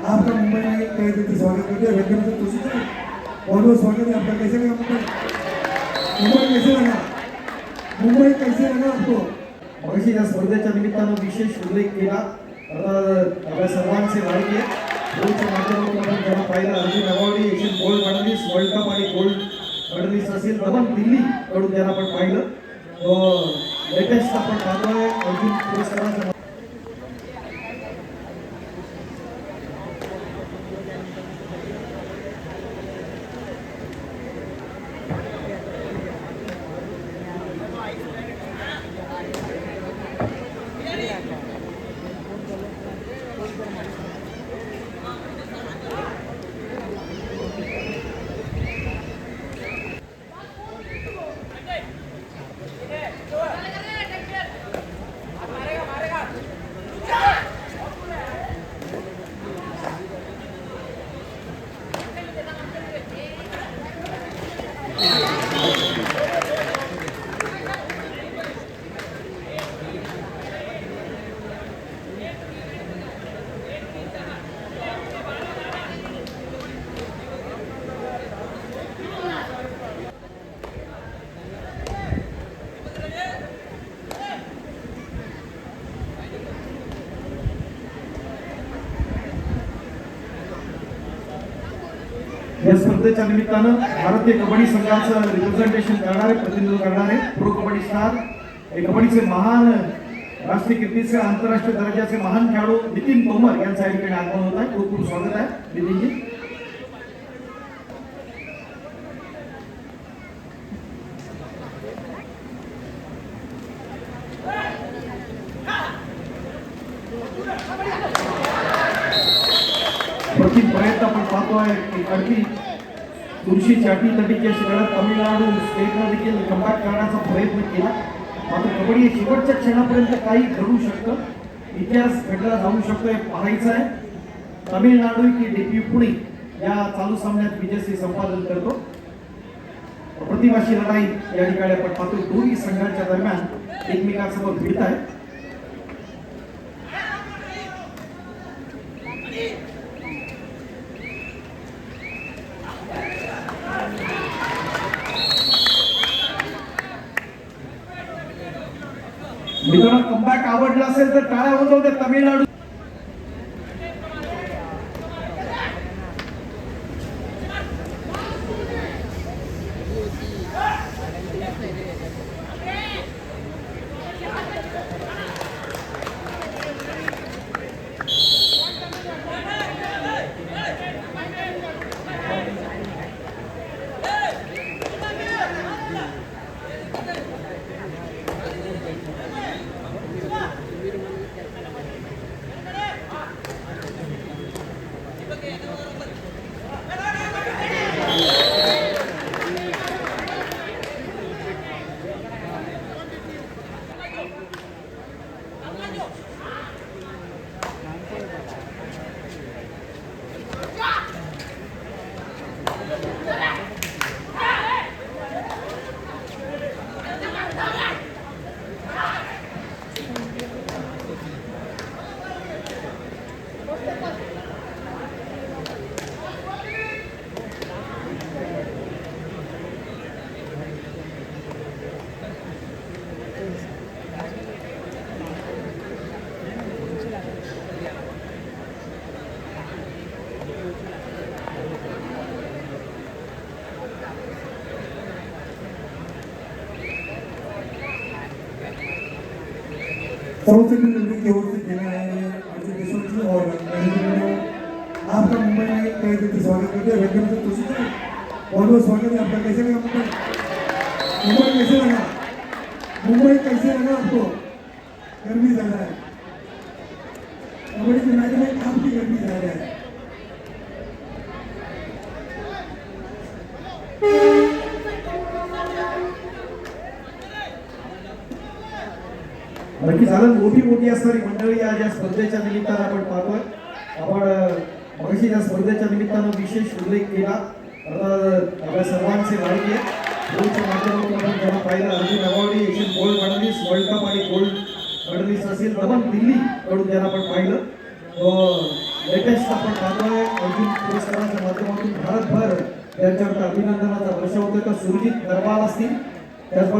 आपका मुंबई में कई दिन से स्वागत करते हैं। वेलकम टू तुषार, बहुत बहुत स्वागत है आपका। कैसे लगा मुंबई कैसे लगा आपको? मगाशी या स्पर्धेच्या निमित्तानं विशेष उल्लेख केला. आपल्या सर्वांचे लाडके गोल्डच्या माध्यमातून आपण त्यांना पाहिलं. Arjun awardee, Asian gold medalist, world cup आणि गोल्ड मेडलिस्ट असेल. दमन दिल्ली कडून त्यांना आपण पाहिलं. तो लेटेस्ट आपण पाहतोय अर्जुन पुरस्काराचा. या स्पर्धेच्या निमित्तानं भारतीय कबड्डी संघाचं रिप्रेझेंटेशन करणारे, प्रतिनिधित्व करणारे प्रो कबड्डी स्टार, कबड्डीचे महान राष्ट्रीय कीर्तीचे आंतरराष्ट्रीय दर्जाचे महान खेळाडू नितीन तोमर यांचं या ठिकाणी आगमन होत आहे. खूप खूप स्वागत आहे नितीनजी. प्रथम प्रयत्न आपण पाहतोय की अगदी तुळशीची अटी तटीची अशी लढत तामिळनाडू स्टेटनं देखील कमबॅक करण्याचा प्रयत्न केला. मात्र कबड्डी शेवटच्या क्षणापर्यंत काही घडू शकतं, इतिहास घडला जाऊ शकतो, हे पाहायचं आहे. तामिळनाडू की डेप्यू पुणे या चालू सामन्यात विजयश्री संपादन करतो. प्रतिभाशी लढाई या ठिकाणी आपण पाहतो. दोन्ही संघांच्या दरम्यान एकमेकांसमोर भिडत आहे. मित्रांनो, कमबॅक आवडला असेल तर टाळ्या वाजवते तामिळनाडू. सबसे पहले की ओर से खेला है अर्जुन किशोर जी और आपका मुंबई में कई दिन से स्वागत करते हैं। वेलकम टू तुषार, बहुत बहुत स्वागत है आपका। कैसे लगा मुंबई कैसे लगा आपको? गर्मी ज़्यादा है, कबड्डी के मैच में काफी गर्मी ज़्यादा है. नक्की झालं. मोठी असणारी मंडळी आज या स्पर्धेच्या निमित्तानं आपण पाहतोय. आपण मगाशी या स्पर्धेच्या निमित्तानं विशेष उल्लेख केला. आपल्या सर्वांचे लाडके गोल्डच्या माध्यमातून आपण त्यांना पाहिलं. Arjun awardee, Asian gold medalist, world cup आणि गोल्ड मेडलिस्ट असेल. दमन दिल्ली कडून त्यांना आपण पाहिलं. तो लेटेस्ट आपण पाहतोय अर्जुन पुरस्काराच्या माध्यमातून भारतभर यांच्यावर अभिनंदनाचा वर्षाव होतोय. तर सुरजित नरवाल असतील, त्याचबरोबर